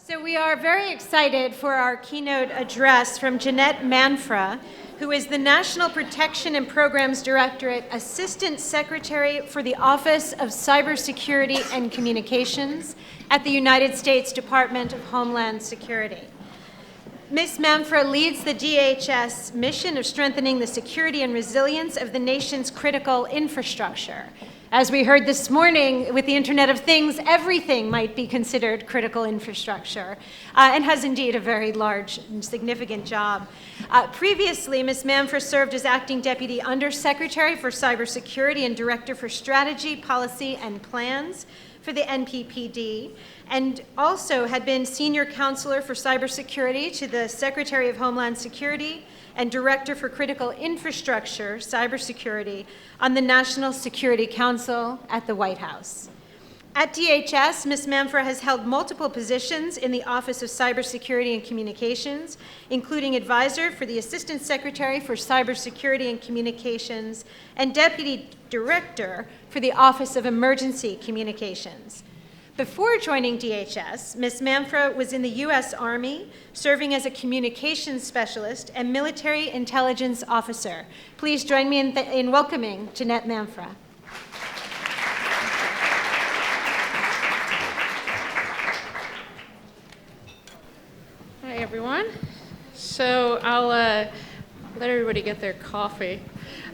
So we are very excited for our keynote address from Jeanette Manfra, who is the National Protection and Programs Directorate Assistant Secretary for the Office of Cybersecurity and Communications at the United States Department of Homeland Security. Ms. Manfra leads the DHS mission of strengthening the security and resilience of the nation's critical infrastructure. As we heard this morning, with the Internet of Things, everything might be considered critical infrastructure, and has indeed a very large and significant job. Previously, Ms. Manfra served as Acting Deputy Undersecretary for Cybersecurity and Director for Strategy, Policy, and Plans for the NPPD, and also had been Senior Counselor for Cybersecurity to the Secretary of Homeland Security and Director for Critical Infrastructure, Cybersecurity, on the National Security Council at the White House. At DHS, Ms. Manfra has held multiple positions in the Office of Cybersecurity and Communications, including Advisor for the Assistant Secretary for Cybersecurity and Communications and Deputy Director for the Office of Emergency Communications. Before joining DHS, Ms. Manfra was in the U.S. Army, serving as a communications specialist and military intelligence officer. Please join me in welcoming Jeanette Manfra. Hi, everyone. So I'll let everybody get their coffee.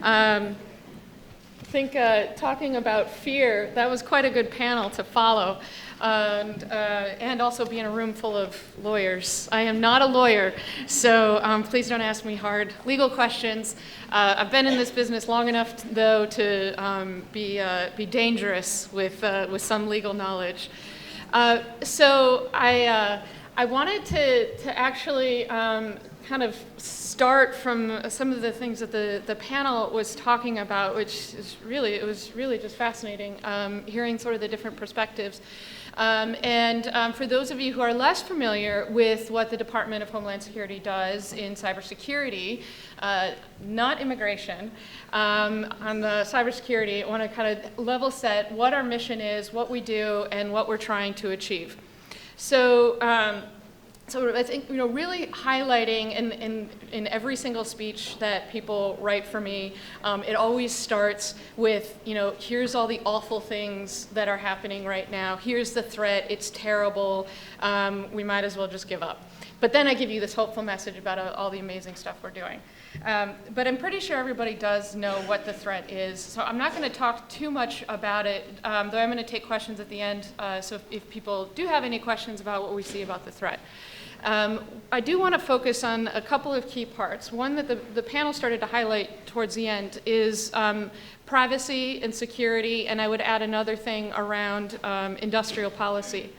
I think talking about fear, that was quite a good panel to follow, and also be in a room full of lawyers. I am not a lawyer, so please don't ask me hard legal questions. I've been in this business long enough, though, to be dangerous with some legal knowledge. So I wanted to actually kind of start from some of the things that the panel was talking about, which is really, it was really just fascinating, hearing sort of the different perspectives. For those of you who are less familiar with what the Department of Homeland Security does in cybersecurity, not immigration, on the cybersecurity, I want to kind of level set what our mission is, what we do, and what we're trying to achieve. So I think, really highlighting in every single speech that people write for me, it always starts with, here's all the awful things that are happening right now. Here's the threat. It's terrible. We might as well just give up. But then I give you this hopeful message about all the amazing stuff we're doing. But I'm pretty sure everybody does know what the threat is. So I'm not going to talk too much about it, though I'm going to take questions at the end. So if people do have any questions about what we see about the threat. I do want to focus on a couple of key parts. One that the panel started to highlight towards the end is privacy and security, and I would add another thing around industrial policy.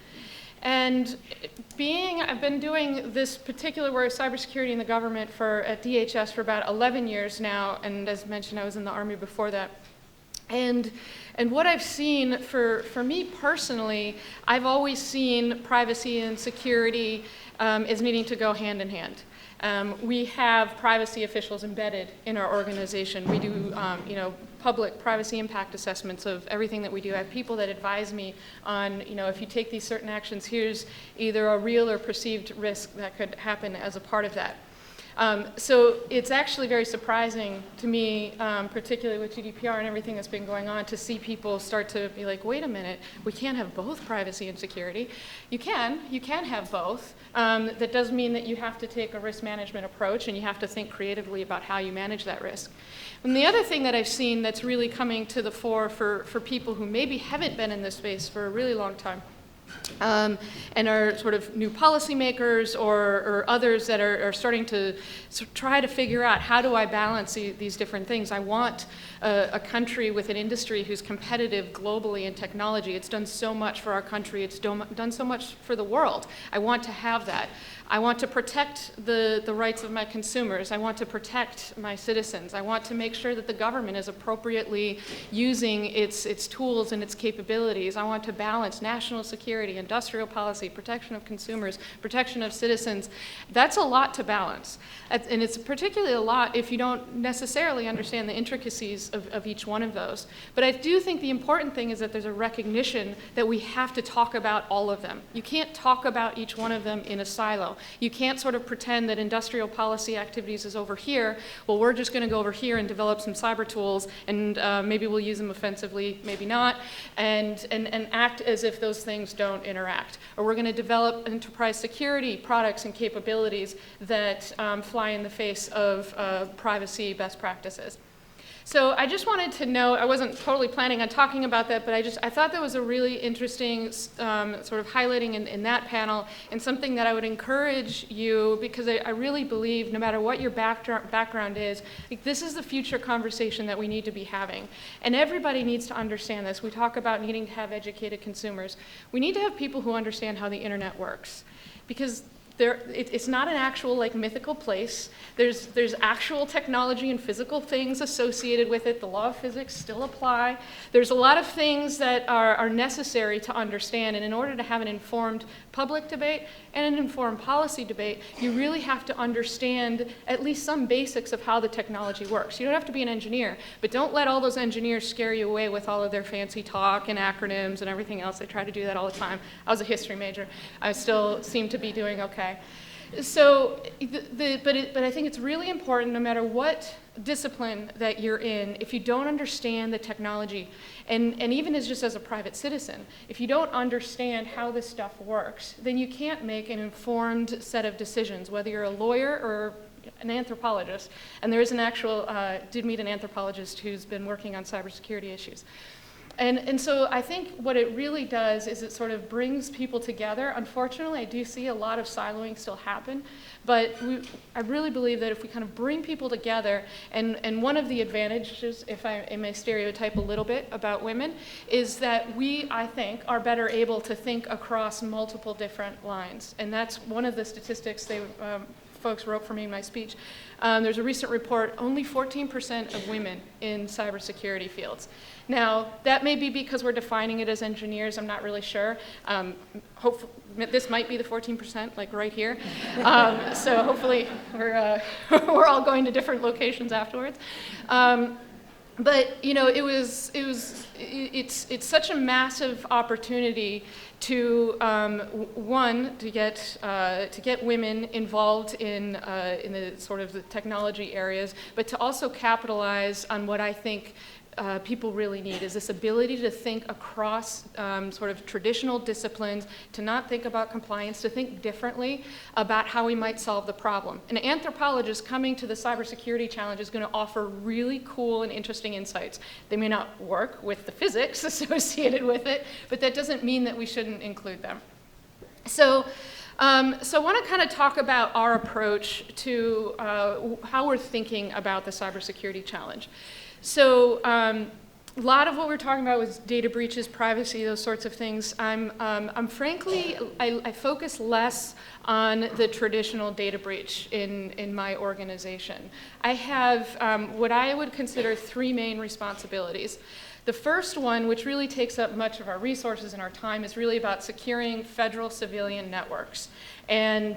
And I've been doing this particular work, cybersecurity in the government at DHS for about 11 years now, and as mentioned, I was in the Army before that. And what I've seen for me personally, I've always seen privacy and security as needing to go hand in hand. We have privacy officials embedded in our organization. We do, public privacy impact assessments of everything that we do. I have people that advise me on, if you take these certain actions, here's either a real or perceived risk that could happen as a part of that. So it's actually very surprising to me, particularly with GDPR and everything that's been going on, to see people start to be like, wait a minute, we can't have both privacy and security. You can have both. That does mean that you have to take a risk management approach and you have to think creatively about how you manage that risk. And the other thing that I've seen that's really coming to the fore for people who maybe haven't been in this space for a really long time, and are sort of new policymakers or others that are starting to try to figure out, how do I balance these different things? I want a country with an industry who's competitive globally in technology. It's done so much for our country. It's done so much for the world. I want to have that. I want to protect the rights of my consumers. I want to protect my citizens. I want to make sure that the government is appropriately using its tools and its capabilities. I want to balance national security security, industrial policy, protection of consumers, protection of citizens. That's a lot to balance. And it's particularly a lot if you don't necessarily understand the intricacies of each one of those. But I do think the important thing is that there's a recognition that we have to talk about all of them. You can't talk about each one of them in a silo. You can't sort of pretend that industrial policy activities is over here. Well, we're just going to go over here and develop some cyber tools, and maybe we'll use them offensively, maybe not, and act as if those things don't interact. Or we're going to develop enterprise security products and capabilities that fly in the face of privacy best practices. So I just wanted to know, I wasn't totally planning on talking about that, but I thought that was a really interesting sort of highlighting in that panel, and something that I would encourage you, because I really believe no matter what your background is, like, this is the future conversation that we need to be having. And everybody needs to understand this. We talk about needing to have educated consumers. We need to have people who understand how the internet works, because it's not an actual like mythical place. There's actual technology and physical things associated with it. The law of physics still apply. There's a lot of things that are necessary to understand, and in order to have an informed public debate and an informed policy debate, you really have to understand at least some basics of how the technology works. You don't have to be an engineer, but don't let all those engineers scare you away with all of their fancy talk and acronyms and everything else. They try to do that all the time. I was a history major. I still seem to be doing okay. So, but I think it's really important, no matter what discipline that you're in, if you don't understand the technology, and even just as a private citizen, if you don't understand how this stuff works, then you can't make an informed set of decisions, whether you're a lawyer or an anthropologist. And there is an actual, did meet an anthropologist who's been working on cybersecurity issues. And so I think what it really does is it sort of brings people together. Unfortunately, I do see a lot of siloing still happen, but I really believe that if we kind of bring people together, and one of the advantages, if I may stereotype a little bit about women, is that we, I think, are better able to think across multiple different lines. And that's one of the statistics folks wrote for me in my speech. There's a recent report, only 14% of women in cybersecurity fields. Now, that may be because we're defining it as engineers, I'm not really sure. Hopefully, this might be the 14%, like right here. So hopefully we're all going to different locations afterwards. But you know, it's such a massive opportunity to to get women involved in the sort of the technology areas, but to also capitalize on what I think people really need, is this ability to think across sort of traditional disciplines, to not think about compliance, to think differently about how we might solve the problem. An anthropologist coming to the cybersecurity challenge is going to offer really cool and interesting insights. They may not work with the physics associated with it, but that doesn't mean that we shouldn't include them. So I want to kind of talk about our approach to how we're thinking about the cybersecurity challenge. So a lot of what we're talking about was data breaches, privacy, those sorts of things. I'm frankly, I focus less on the traditional data breach in my organization. I have what I would consider three main responsibilities. The first one, which really takes up much of our resources and our time, is really about securing federal civilian networks. And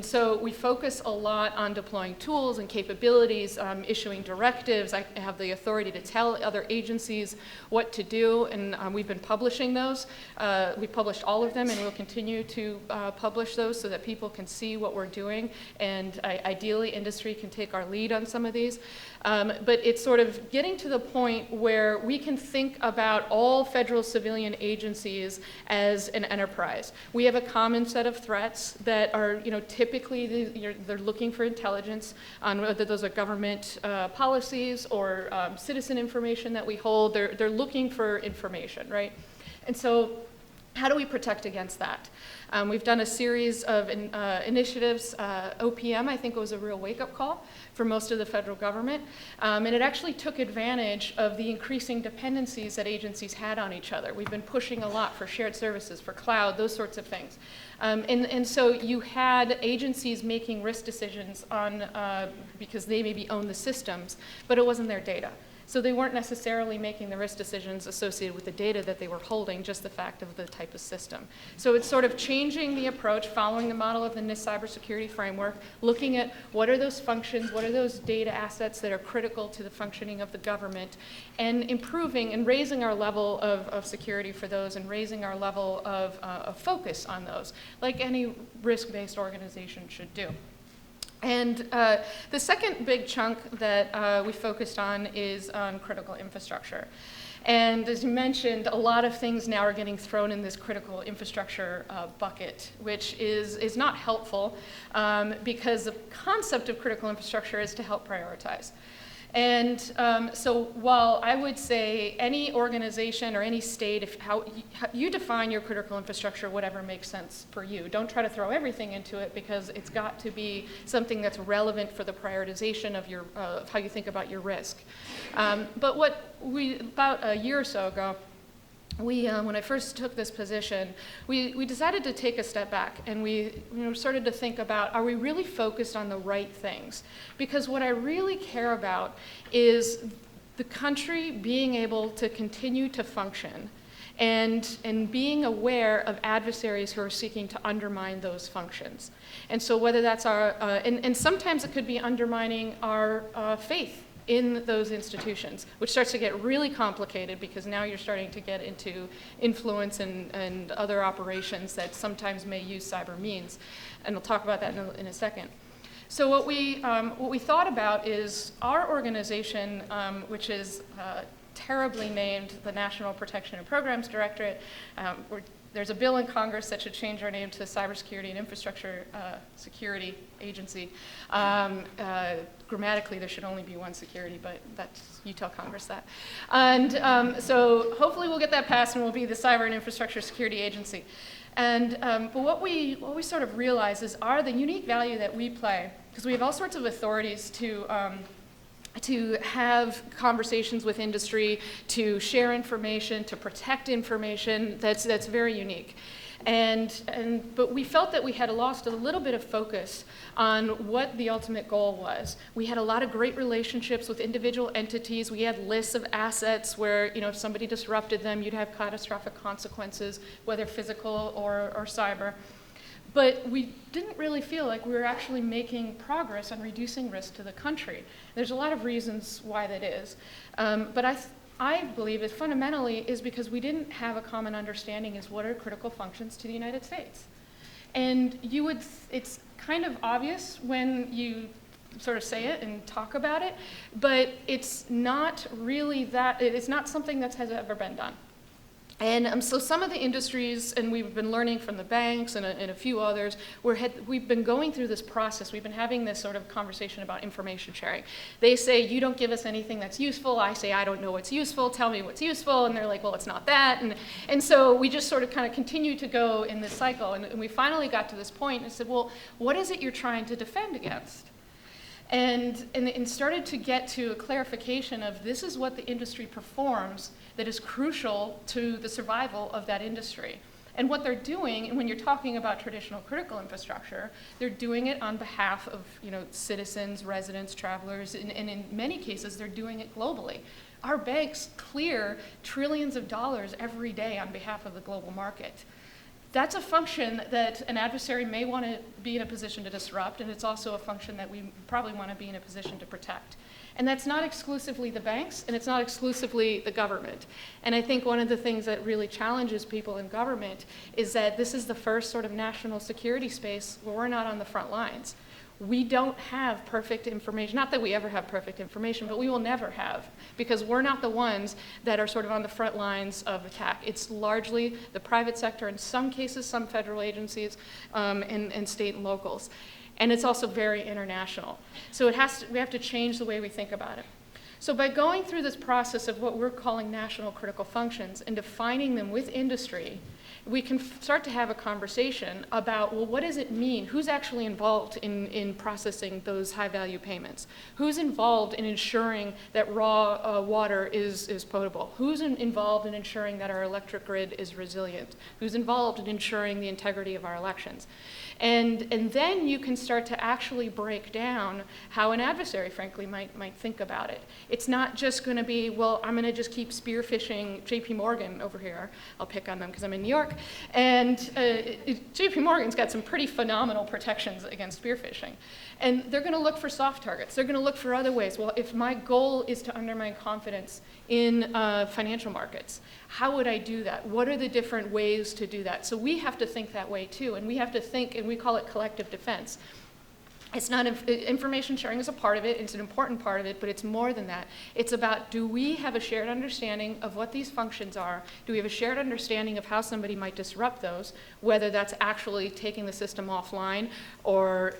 so we focus a lot on deploying tools and capabilities, issuing directives. I have the authority to tell other agencies what to do, and we've been publishing those. We published all of them, and we'll continue to publish those so that people can see what we're doing, and ideally industry can take our lead on some of these. But it's sort of getting to the point where we can think about all federal civilian agencies as an enterprise. We have a common set of threats that are, typically they're looking for intelligence on whether those are government policies or citizen information that we hold. They're looking for information, right? And so how do we protect against that? We've done a series of initiatives. OPM, I think, was a real wake-up call for most of the federal government. And it actually took advantage of the increasing dependencies that agencies had on each other. We've been pushing a lot for shared services, for cloud, those sorts of things. And so you had agencies making risk decisions on, because they maybe own the systems, but it wasn't their data. So they weren't necessarily making the risk decisions associated with the data that they were holding, just the fact of the type of system. So it's sort of changing the approach, following the model of the NIST cybersecurity framework, looking at what are those functions, what are those data assets that are critical to the functioning of the government, and improving and raising our level of security for those and raising our level of focus on those, like any risk-based organization should do. And the second big chunk that we focused on is on critical infrastructure. And as you mentioned, a lot of things now are getting thrown in this critical infrastructure bucket, which is not helpful because the concept of critical infrastructure is to help prioritize. And so while I would say any organization or any state, how you define your critical infrastructure, whatever makes sense for you. Don't try to throw everything into it because it's got to be something that's relevant for the prioritization of how you think about your risk. But about a year or so ago, when I first took this position, we decided to take a step back and we started to think about, are we really focused on the right things? Because what I really care about is the country being able to continue to function and being aware of adversaries who are seeking to undermine those functions. And so whether that's and sometimes it could be undermining our faith in those institutions, which starts to get really complicated because now you're starting to get into influence and other operations that sometimes may use cyber means. And we'll talk about that in a second. So what we thought about is our organization, which is terribly named the National Protection and Programs Directorate. There's a bill in Congress that should change our name to Cybersecurity and Infrastructure Security Agency. Grammatically, there should only be one security, but you tell Congress that. And so hopefully we'll get that passed and we'll be the Cyber and Infrastructure Security Agency. And but what we sort of realize is the unique value that we play, because we have all sorts of authorities to have conversations with industry, to share information, to protect information that's very unique. But we felt that we had lost a little bit of focus on what the ultimate goal was. We had a lot of great relationships with individual entities. We had lists of assets where, if somebody disrupted them, you'd have catastrophic consequences, whether physical or cyber. But we didn't really feel like we were actually making progress on reducing risk to the country. There's a lot of reasons why that is. But I believe it fundamentally is because we didn't have a common understanding as what are critical functions to the United States. And it's kind of obvious when you sort of say it and talk about it, but it's not really it's not something that has ever been done. And so some of the industries, and we've been learning from the banks and a few others, we've been going through this process. We've been having this sort of conversation about information sharing. They say, you don't give us anything that's useful. I say, I don't know what's useful. Tell me what's useful. And they're like, well, it's not that. And so we just sort of kind of continue to go in this cycle. And we finally got to this point and said, well, what is it you're trying to defend against? And started to get to a clarification of this is what the industry performs that is crucial to the survival of that industry. And what they're doing, and when you're talking about traditional critical infrastructure, they're doing it on behalf of citizens, residents, travelers, and in many cases they're doing it globally. Our banks clear trillions of dollars every day on behalf of the global market. That's a function that an adversary may want to be in a position to disrupt, and it's also a function that we probably want to be in a position to protect. And that's not exclusively the banks, and it's not exclusively the government. And I think one of the things that really challenges people in government is that this is the first sort of national security space where we're not on the front lines. We don't have perfect information. Not that we ever have perfect information, but we will never have, because we're not the ones that are sort of on the front lines of attack. It's largely the private sector, in some cases, some federal agencies, and state and locals. And it's also very international. So we have to change the way we think about it. So by going through this process of what we're calling national critical functions and defining them with industry, we can start to have a conversation about, well, what does it mean? Who's actually involved in processing those high-value payments? Who's involved in ensuring that raw water is potable? Who's involved in ensuring that our electric grid is resilient? Who's involved in ensuring the integrity of our elections? And then you can start to actually break down how an adversary, frankly, might think about it. It's not just going to be, well, I'm going to just keep spearfishing JP Morgan over here. I'll pick on them because I'm in New York. And JP Morgan's got some pretty phenomenal protections against spearfishing. And they're going to look for soft targets. They're going to look for other ways. Well, if my goal is to undermine confidence in financial markets, how would I do that? What are the different ways to do that? So we have to think that way too, and we have to think, and we call it collective defense. It's not, information sharing is a part of it, it's an important part of it, but it's more than that. It's about, do we have a shared understanding of what these functions are? Do we have a shared understanding of how somebody might disrupt those, whether that's actually taking the system offline or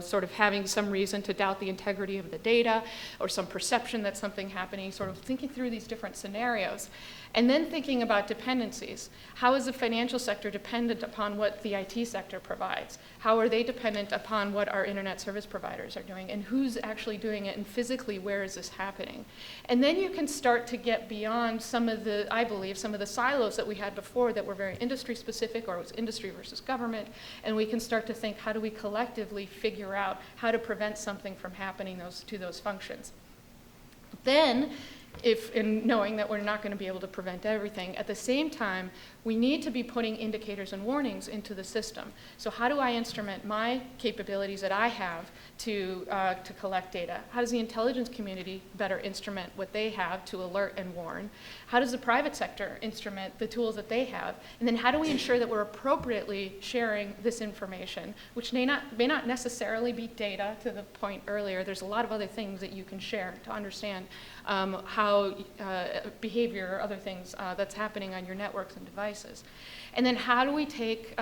sort of having some reason to doubt the integrity of the data or some perception that something happening, sort of thinking through these different scenarios. And then thinking about dependencies. How is the financial sector dependent upon what the IT sector provides? How are they dependent upon what our internet service providers are doing? And who's actually doing it? And physically, where is this happening? And then you can start to get beyond some of the, I believe, some of the silos that we had before that were very industry specific, or it was industry versus government. And we can start to think, how do we collectively figure out how to prevent something from happening to those functions? Then, in knowing that we're not going to be able to prevent everything, at the same time, we need to be putting indicators and warnings into the system. So how do I instrument my capabilities that I have to collect data? How does the intelligence community better instrument what they have to alert and warn? How does the private sector instrument the tools that they have? And then how do we ensure that we're appropriately sharing this information, which may not necessarily be data, to the point earlier. There's a lot of other things that you can share to understand how behavior or other things that's happening on your networks and devices. And then how do we take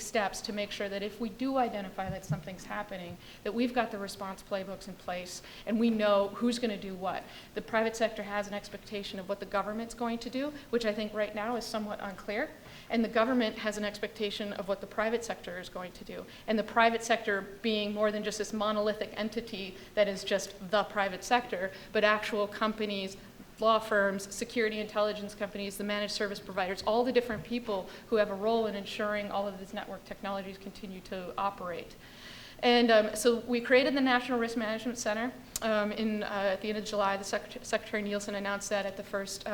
steps to make sure that if we do identify that something's happening, that we've got the response playbooks in place and we know who's going to do what. The private sector has an expectation of what the government's going to do, which I think right now is somewhat unclear. And the government has an expectation of what the private sector is going to do. And the private sector being more than just this monolithic entity that is just the private sector, but actual companies, law firms, security intelligence companies, the managed service providers, all the different people who have a role in ensuring all of these network technologies continue to operate. And so we created the National Risk Management Center at the end of July. The Secretary Nielsen announced that at the first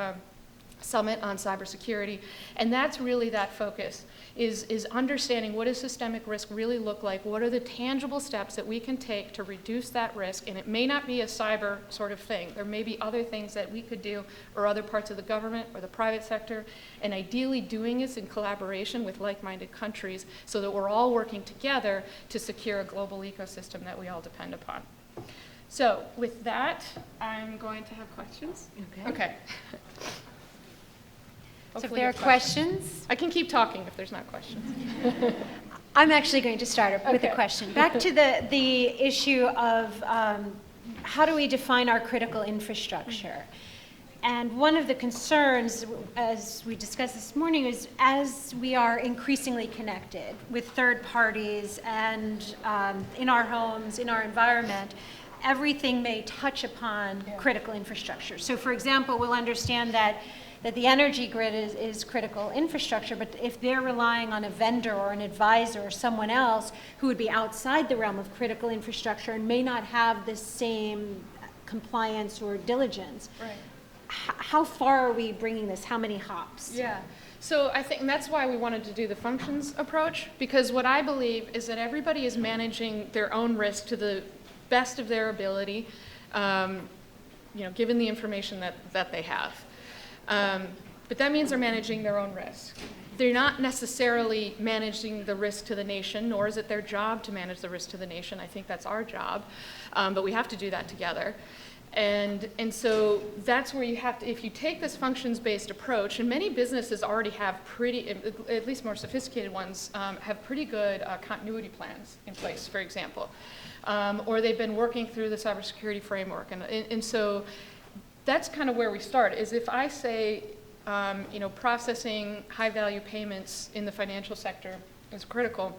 summit on cybersecurity. And that's really that focus, is understanding what does systemic risk really look like, what are the tangible steps that we can take to reduce that risk, and it may not be a cyber sort of thing. There may be other things that we could do, or other parts of the government or the private sector, and ideally doing this in collaboration with like-minded countries so that we're all working together to secure a global ecosystem that we all depend upon. So with that, I'm going to have questions. Okay. So if there are questions. I can keep talking if there's not questions. I'm actually going to start with a question. Back to the issue of how do we define our critical infrastructure? And one of the concerns, as we discussed this morning, is as we are increasingly connected with third parties and in our homes, in our environment, everything may touch upon critical infrastructure. So for example, we'll understand that the energy grid is critical infrastructure, but if they're relying on a vendor or an advisor or someone else who would be outside the realm of critical infrastructure and may not have the same compliance or diligence, right. How far are we bringing this? How many hops? Yeah. So I think that's why we wanted to do the functions approach, because what I believe is that everybody is managing their own risk to the best of their ability, given the information that they have. But that means they're managing their own risk. They're not necessarily managing the risk to the nation, nor is it their job to manage the risk to the nation. I think that's our job, but we have to do that together. And so that's where you have to, if you take this functions-based approach, and many businesses already have pretty, at least more sophisticated ones, have pretty good continuity plans in place, for example. Or they've been working through the cybersecurity framework. And so that's kind of where we start, is if I say, processing high-value payments in the financial sector is critical.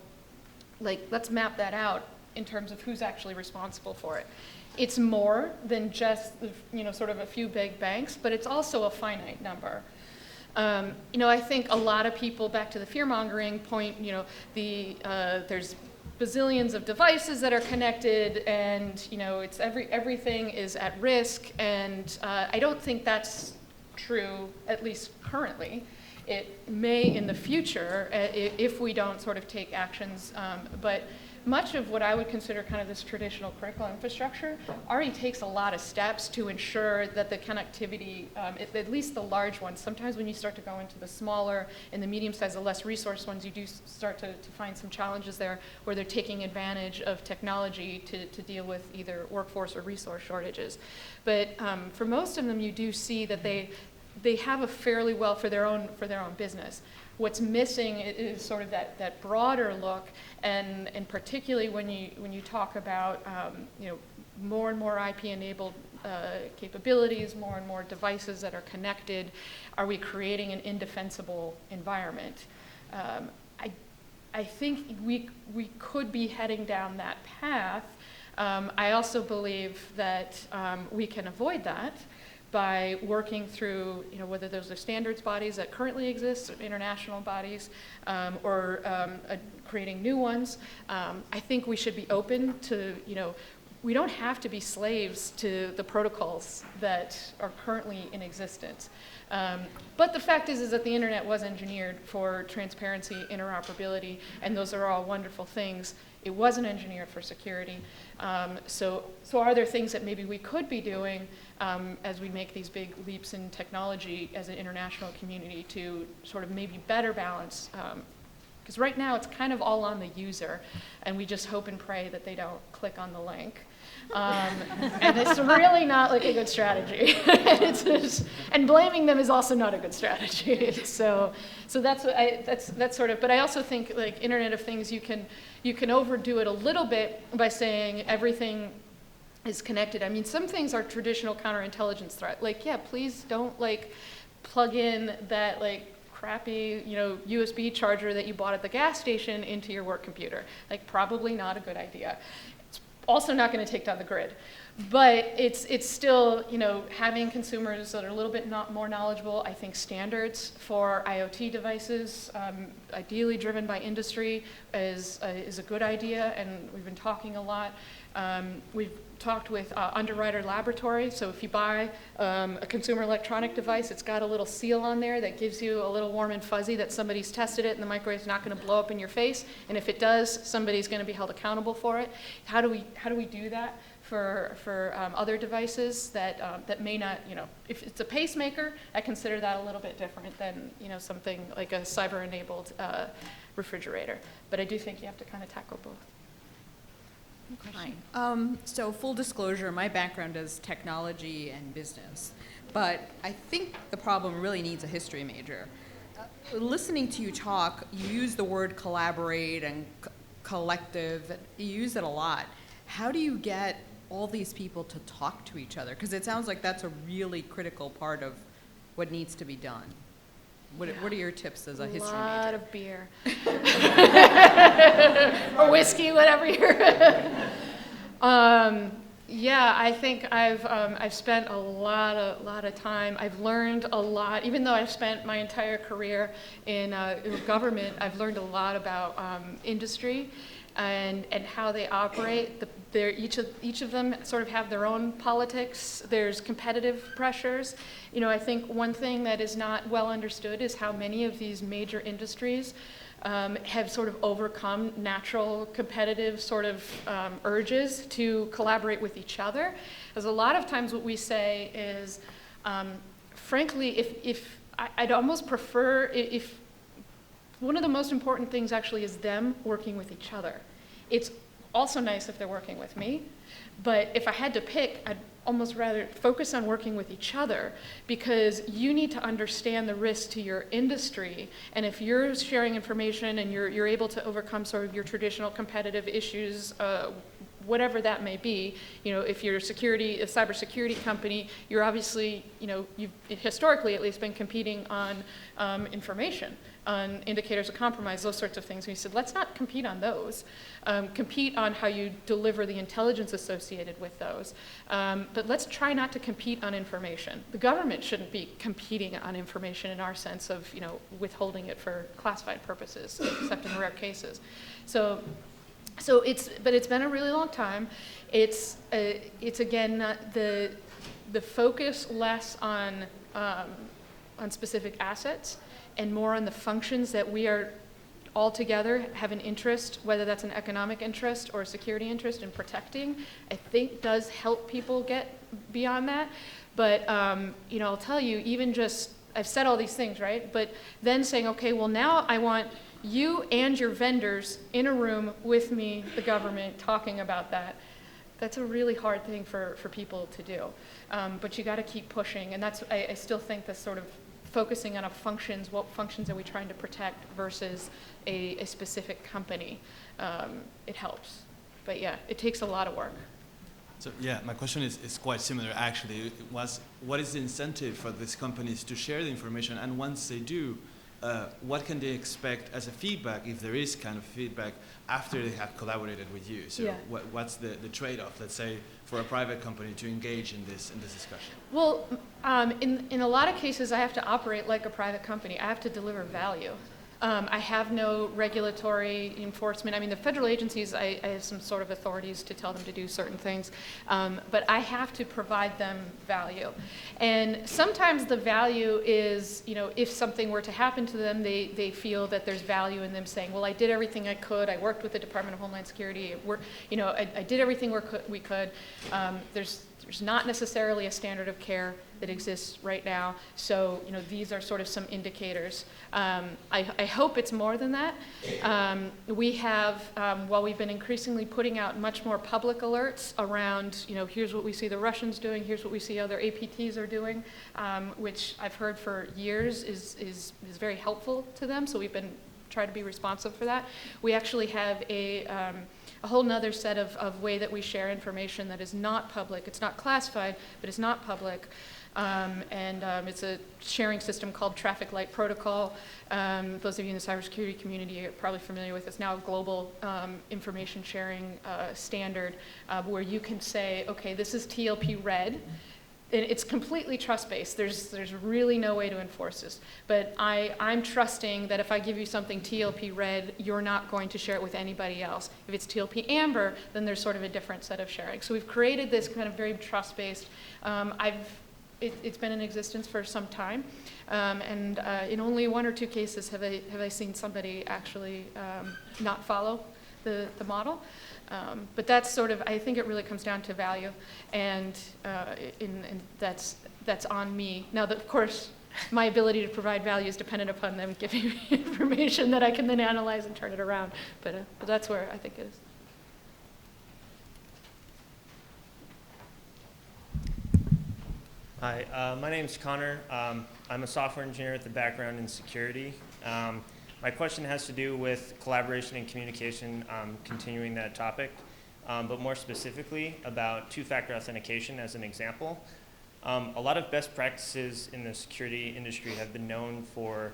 Like, let's map that out in terms of who's actually responsible for it. It's more than just, sort of a few big banks, but it's also a finite number. I think a lot of people, back to the fear-mongering point, there's bazillions of devices that are connected, and everything is at risk, and I don't think that's true, at least currently. It may in the future if we don't sort of take actions, but much of what I would consider kind of this traditional critical infrastructure already takes a lot of steps to ensure that the connectivity, at least the large ones, sometimes when you start to go into the smaller and the medium-sized, the less resource ones, you do start to find some challenges there where they're taking advantage of technology to deal with either workforce or resource shortages. But for most of them, you do see that they have a fairly well for their own business. What's missing is sort of that broader look, and particularly when you talk about more and more IP-enabled capabilities, more and more devices that are connected, are we creating an indefensible environment? I think we could be heading down that path. I also believe that we can avoid that by working through, whether those are standards bodies that currently exist, international bodies, or creating new ones. I think we should be open to, we don't have to be slaves to the protocols that are currently in existence. But the fact is that the internet was engineered for transparency, interoperability, and those are all wonderful things. It wasn't engineered for security. So are there things that maybe we could be doing as we make these big leaps in technology as an international community to sort of maybe better balance? Because right now it's kind of all on the user, and we just hope and pray that they don't click on the link. And it's really not like a good strategy. And blaming them is also not a good strategy. So that's sort of. But I also think like Internet of Things, you can overdo it a little bit by saying everything is connected. I mean, some things are traditional counterintelligence threat. Like, yeah, please don't like plug in that like crappy, USB charger that you bought at the gas station into your work computer. Like, probably not a good idea. It's also not going to take down the grid. But it's still, having consumers that are a little bit more knowledgeable. I think standards for IoT devices, ideally driven by industry, is a good idea, and we've been talking a lot. We've talked with Underwriter Laboratory, so if you buy a consumer electronic device, it's got a little seal on there that gives you a little warm and fuzzy that somebody's tested it and the microwave's not going to blow up in your face, and if it does, somebody's going to be held accountable for it. How do we do that for other devices that may not, if it's a pacemaker, I consider that a little bit different than something like a cyber-enabled refrigerator, but I do think you have to kind of tackle both. Hi. So full disclosure, my background is technology and business, but I think the problem really needs a history major. Listening to you talk, you use the word collaborate and collective, you use it a lot. How do you get all these people to talk to each other? Because it sounds like that's a really critical part of what needs to be done. What are your tips as a history major? A lot of beer. Or whiskey, whatever you're... Yeah, I think I've spent a lot of time. I've learned a lot, even though I've spent my entire career in government. I've learned a lot about industry and how they operate. Each of them sort of have their own politics. There's competitive pressures. I think one thing that is not well understood is how many of these major industries have sort of overcome natural competitive sort of urges to collaborate with each other. Because a lot of times what we say is, frankly, if I'd almost prefer if one of the most important things actually is them working with each other. It's also nice if they're working with me, but if I had to pick, I'd almost rather focus on working with each other, because you need to understand the risk to your industry, and if you're sharing information and you're able to overcome sort of your traditional competitive issues whatever that may be. If you're a cybersecurity company, you're obviously, you've historically at least been competing on information, on indicators of compromise, those sorts of things. We said, let's not compete on those. Compete on how you deliver the intelligence associated with those. But let's try not to compete on information. The government shouldn't be competing on information in our sense of, withholding it for classified purposes, except in rare cases. So it's been a really long time. It's again the focus less on specific assets and more on the functions that we are all together have an interest, whether that's an economic interest or a security interest in protecting. I think does help people get beyond that. But I'll tell you, even just I've said all these things, right? But then saying, okay, well now I want you and your vendors in a room with me, the government, talking about that. That's a really hard thing for people to do. But you got to keep pushing, and that's I still think this sort of focusing on what functions are we trying to protect versus a specific company, it helps. But yeah, it takes a lot of work. So yeah, my question is quite similar actually. It was, what is the incentive for these companies to share the information, and once they do, what can they expect as a feedback, if there is kind of feedback, after they have collaborated with you? So yeah. What's the trade-off, let's say, for a private company to engage in this discussion? Well, in a lot of cases, I have to operate like a private company. I have to deliver value. I have no regulatory enforcement. I mean, the federal agencies, I have some sort of authorities to tell them to do certain things, but I have to provide them value. And sometimes the value is, if something were to happen to them, they feel that there's value in them saying, well, I did everything I could. I worked with the Department of Homeland Security. I did everything we could. There's not necessarily a standard of care that exists right now. So, these are sort of some indicators. I hope it's more than that. We have, while we've been increasingly putting out much more public alerts around, here's what we see the Russians doing, here's what we see other APTs are doing, which I've heard for years is very helpful to them. So we've been trying to be responsive for that. We actually have a whole nother set of way that we share information that is not public. It's not classified, but it's not public. It's a sharing system called Traffic Light Protocol. Those of you in the cybersecurity community are probably familiar with. It's now a global information sharing standard where you can say, okay, this is TLP red. It's completely trust-based. There's really no way to enforce this. But I'm trusting that if I give you something TLP red, you're not going to share it with anybody else. If it's TLP amber, then there's sort of a different set of sharing. So we've created this kind of very trust-based. It's been in existence for some time, and in only 1 or 2 cases have I seen somebody actually not follow the model. But that's sort of, I think it really comes down to value, and that's on me. Now, of course, my ability to provide value is dependent upon them giving me information that I can then analyze and turn it around. But that's where I think it is. Hi, my name is Connor. I'm a software engineer with a background in security. My question has to do with collaboration and communication, continuing that topic, but more specifically about two-factor authentication as an example. A lot of best practices in the security industry have been known for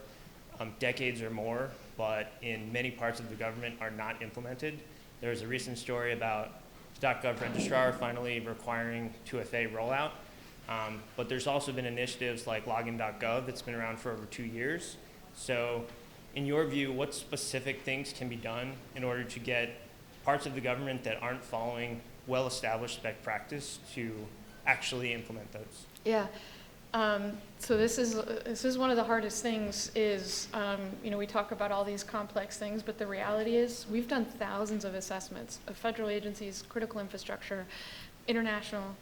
decades or more, but in many parts of the government are not implemented. There was a recent story about the .gov registrar finally requiring 2FA rollout. But there's also been initiatives like login.gov that's been around for over 2 years. So in your view, what specific things can be done in order to get parts of the government that aren't following well-established best practice to actually implement those? Yeah. So this is one of the hardest things is, we talk about all these complex things, but the reality is we've done thousands of assessments of federal agencies, critical infrastructure, international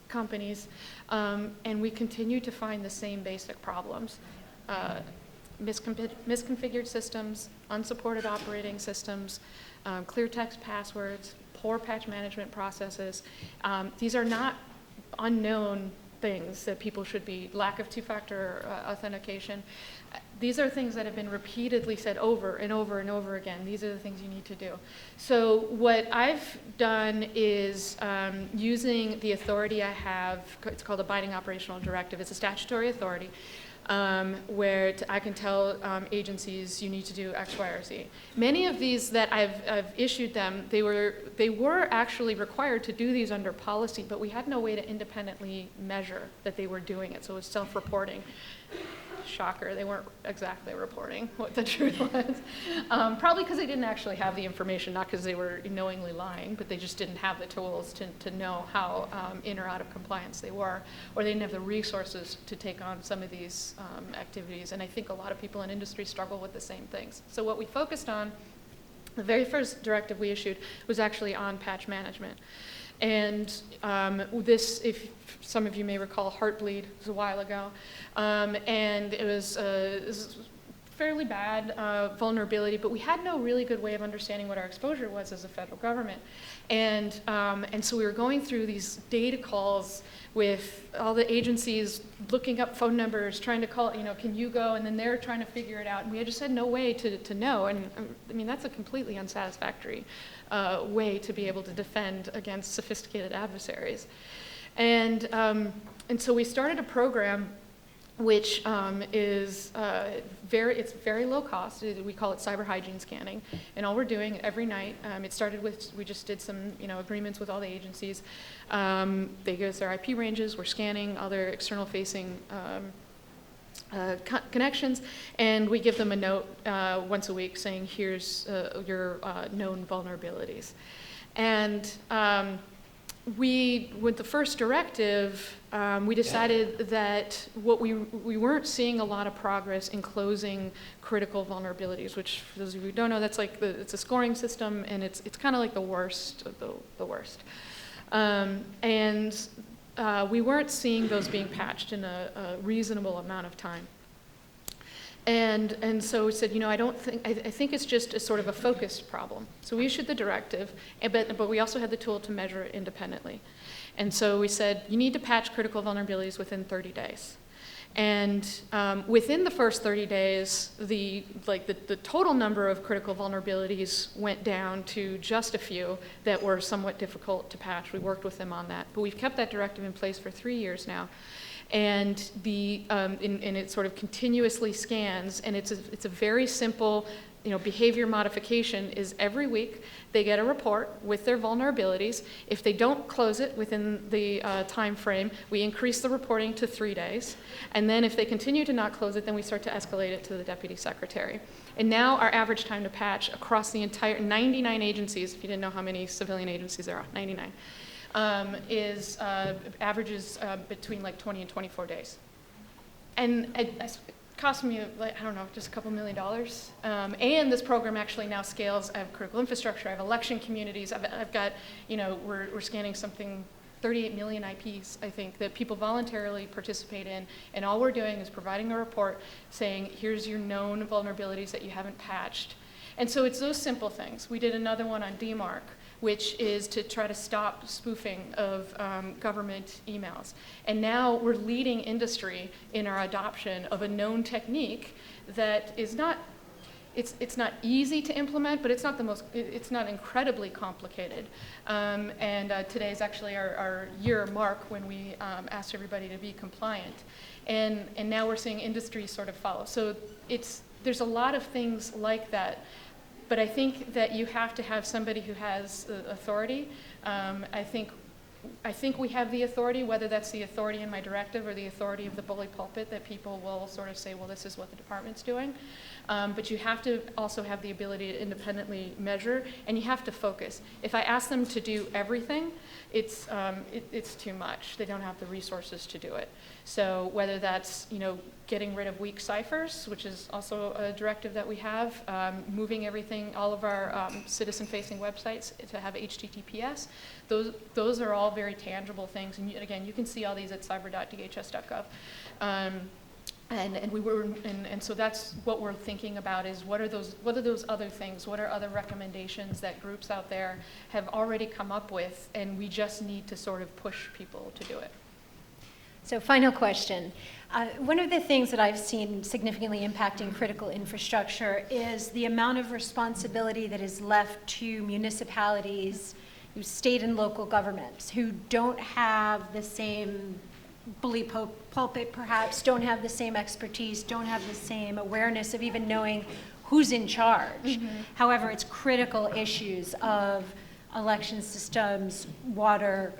companies, and we continue to find the same basic problems. Misconfigured systems, unsupported operating systems, clear text passwords, poor patch management processes. These are not unknown things that people should be, lack of two-factor authentication. These are things that have been repeatedly said over and over and over again. These are the things you need to do. So what I've done is using the authority I have, it's called a binding operational directive. It's a statutory authority where I can tell agencies you need to do X, Y, or Z. Many of these that I've issued them, they were actually required to do these under policy, but we had no way to independently measure that they were doing it, so it was self-reporting. Shocker, they weren't exactly reporting what the truth was. Probably because they didn't actually have the information, not because they were knowingly lying, but they just didn't have the tools to know how in or out of compliance they were, or they didn't have the resources to take on some of these activities. And I think a lot of people in industry struggle with the same things. So what we focused on, the very first directive we issued was actually on patch management. And this, if some of you may recall, Heartbleed, it was a while ago, and it was fairly bad vulnerability, but we had no really good way of understanding what our exposure was as a federal government. And so we were going through these data calls with all the agencies looking up phone numbers, trying to call, can you go? And then they're trying to figure it out. And we just had no way to know. And I mean, that's a completely unsatisfactory way to be able to defend against sophisticated adversaries. And so we started a program which is it's very low cost. We call it cyber hygiene scanning. And all we're doing every night, it started with, we just did some agreements with all the agencies. They give us their IP ranges, we're scanning all their external facing connections, and we give them a note once a week saying, here's your known vulnerabilities. And with the first directive, we decided that we weren't seeing a lot of progress in closing critical vulnerabilities, which for those of you who don't know, that's like it's a scoring system, and it's kind of like the worst of the worst. We weren't seeing those being patched in a reasonable amount of time. And so we said, I think it's just a sort of a focused problem. So we issued the directive, but we also had the tool to measure it independently. And so we said, you need to patch critical vulnerabilities within 30 days. And within the first 30 days, the total number of critical vulnerabilities went down to just a few that were somewhat difficult to patch. We worked with them on that. But we've kept that directive in place for 3 years now. And it sort of continuously scans, and it's a very simple, behavior modification is every week they get a report with their vulnerabilities. If they don't close it within the time frame, we increase the reporting to 3 days, and then if they continue to not close it, then we start to escalate it to the deputy secretary. And now our average time to patch across the entire 99 agencies, if you didn't know how many civilian agencies there are, 99. Averages between like 20 and 24 days. And it cost me, just a couple $1 million. And this program actually now scales. I have critical infrastructure, I have election communities, I've got, we're scanning something, 38 million IPs, I think, that people voluntarily participate in. And all we're doing is providing a report saying, here's your known vulnerabilities that you haven't patched. And so it's those simple things. We did another one on DMARC, which is to try to stop spoofing of government emails. And now we're leading industry in our adoption of a known technique that is not, it's not easy to implement, but it's not incredibly complicated. Today is actually our year mark when we asked everybody to be compliant. And now we're seeing industry sort of follow. So there's a lot of things like that. But I think that you have to have somebody who has the authority. I think we have the authority, whether that's the authority in my directive or the authority of the bully pulpit, that people will sort of say, well, this is what the department's doing. But you have to also have the ability to independently measure, and you have to focus. If I ask them to do everything, it's too much. They don't have the resources to do it. So whether that's getting rid of weak ciphers, which is also a directive that we have, moving everything, all of our citizen-facing websites to have HTTPS, those are all very tangible things. And again, you can see all these at cyber.dhs.gov. And so that's what we're thinking about is what are those other things? What are other recommendations that groups out there have already come up with, and we just need to sort of push people to do it. So final question. One of the things that I've seen significantly impacting critical infrastructure is the amount of responsibility that is left to municipalities, state and local governments, who don't have the same bully pulpit perhaps, don't have the same expertise, don't have the same awareness of even knowing who's in charge. However, it's critical issues of election systems, water,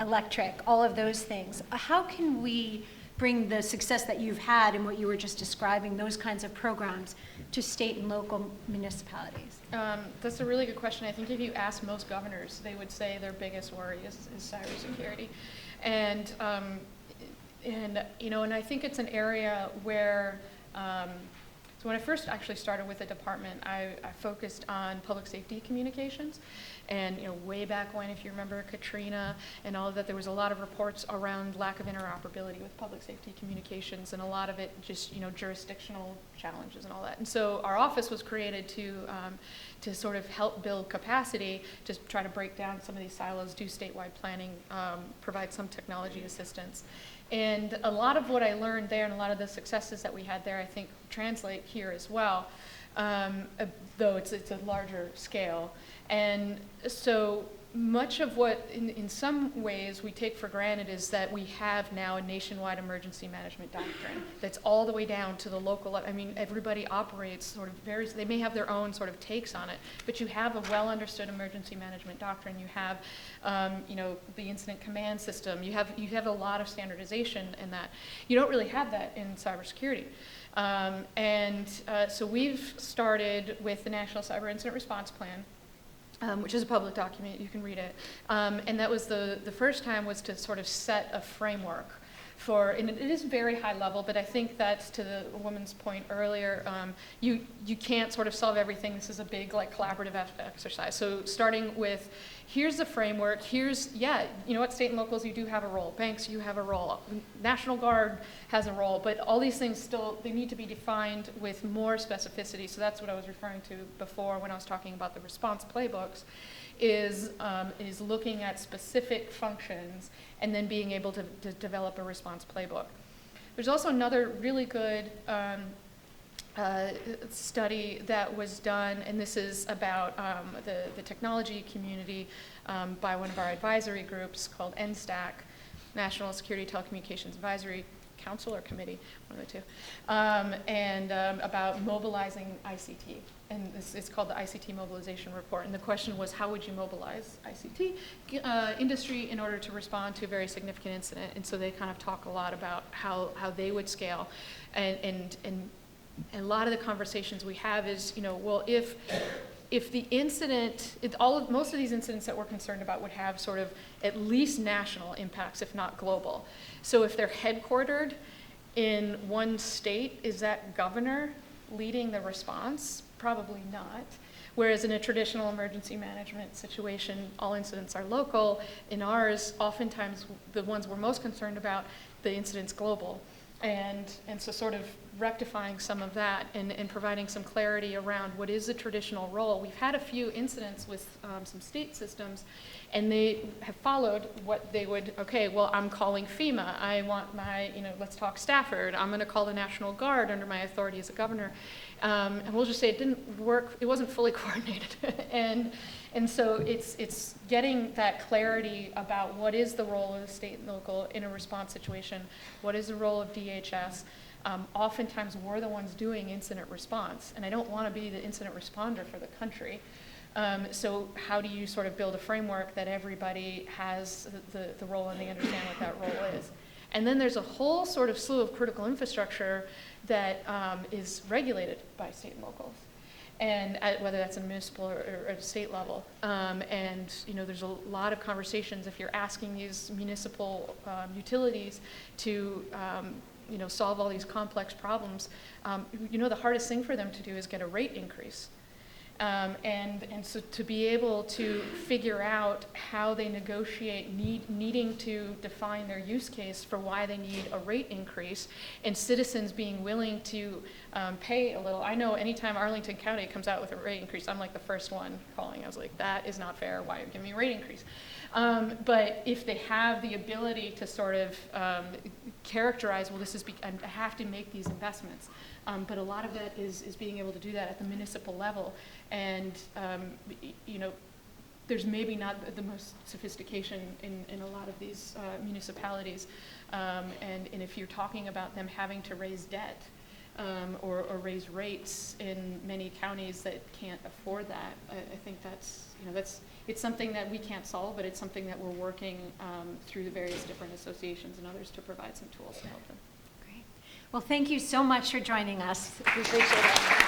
electric, all of those things. How can we bring the success that you've had and what you were just describing, those kinds of programs, to state and local municipalities? That's a really good question. I think if you ask most governors, they would say their biggest worry is cybersecurity. And I think it's an area where, so when I first actually started with the department, I focused on public safety communications. And way back when, if you remember Katrina and all of that, there was a lot of reports around lack of interoperability with public safety communications, and a lot of it just jurisdictional challenges and all that. And so our office was created to sort of help build capacity, just try to break down some of these silos, do statewide planning, provide some technology assistance. And a lot of what I learned there and a lot of the successes that we had there, I think, translate here as well, though it's a larger scale. And so much of what, in some ways, we take for granted is that we have now a nationwide emergency management doctrine that's all the way down to the local. I mean, everybody operates sort of varies. They may have their own sort of takes on it, but you have a well-understood emergency management doctrine. You have, the incident command system. You have a lot of standardization in that. You don't really have that in cybersecurity. So we've started with the National Cyber Incident Response Plan, which is a public document, you can read it. And that was the first time was to sort of set a framework for, and it is very high level, but I think that's to the woman's point earlier, you can't sort of solve everything. This is a big collaborative exercise. So starting with, here's the framework, here's, what, state and locals, you do have a role. Banks, you have a role. National Guard has a role, but all these things still, they need to be defined with more specificity. So that's what I was referring to before when I was talking about the response playbooks, is looking at specific functions and then being able to develop a response playbook. There's also another really good study that was done, and this is about the technology community by one of our advisory groups called NSTAC, National Security Telecommunications Advisory Council or Committee, one of the two, and about mobilizing ICT. And it's called the ICT Mobilization Report. And the question was, how would you mobilize ICT industry in order to respond to a very significant incident? And so they kind of talk a lot about how they would scale. And a lot of the conversations we have is, well, if the incident, most of these incidents that we're concerned about would have sort of at least national impacts, if not global. So if they're headquartered in one state, is that governor leading the response? Probably not. Whereas in a traditional emergency management situation, all incidents are local. In ours, oftentimes the ones we're most concerned about, the incident's global. And so sort of rectifying some of that and providing some clarity around what is the traditional role. We've had a few incidents with some state systems, and they have followed what they would, okay, well, I'm calling FEMA. I want my, let's talk Stafford. I'm going to call the National Guard under my authority as a governor. And we'll just say it didn't work. It wasn't fully coordinated. And so it's getting that clarity about what is the role of the state and local in a response situation. What is the role of DHS? Oftentimes we're the ones doing incident response, and I don't want to be the incident responder for the country. So how do you sort of build a framework that everybody has the role and they understand what that role is? And then there's a whole sort of slew of critical infrastructure that is regulated by state and locals, and whether that's a municipal or at a state level. And there's a lot of conversations if you're asking these municipal utilities to solve all these complex problems. The hardest thing for them to do is get a rate increase. And so to be able to figure out how they negotiate needing to define their use case for why they need a rate increase, and citizens being willing to pay a little. I know anytime Arlington County comes out with a rate increase, I'm like the first one calling. I was like, that is not fair. Why are you giving me a rate increase? But if they have the ability to sort of characterize, well, I have to make these investments. But a lot of that is being able to do that at the municipal level. And, there's maybe not the most sophistication in a lot of these municipalities. And if you're talking about them having to raise debt or raise rates in many counties that can't afford that, I think it's something that we can't solve, but it's something that we're working through the various different associations and others to provide some tools to help them. Great. Well, thank you so much for joining us. We appreciate it.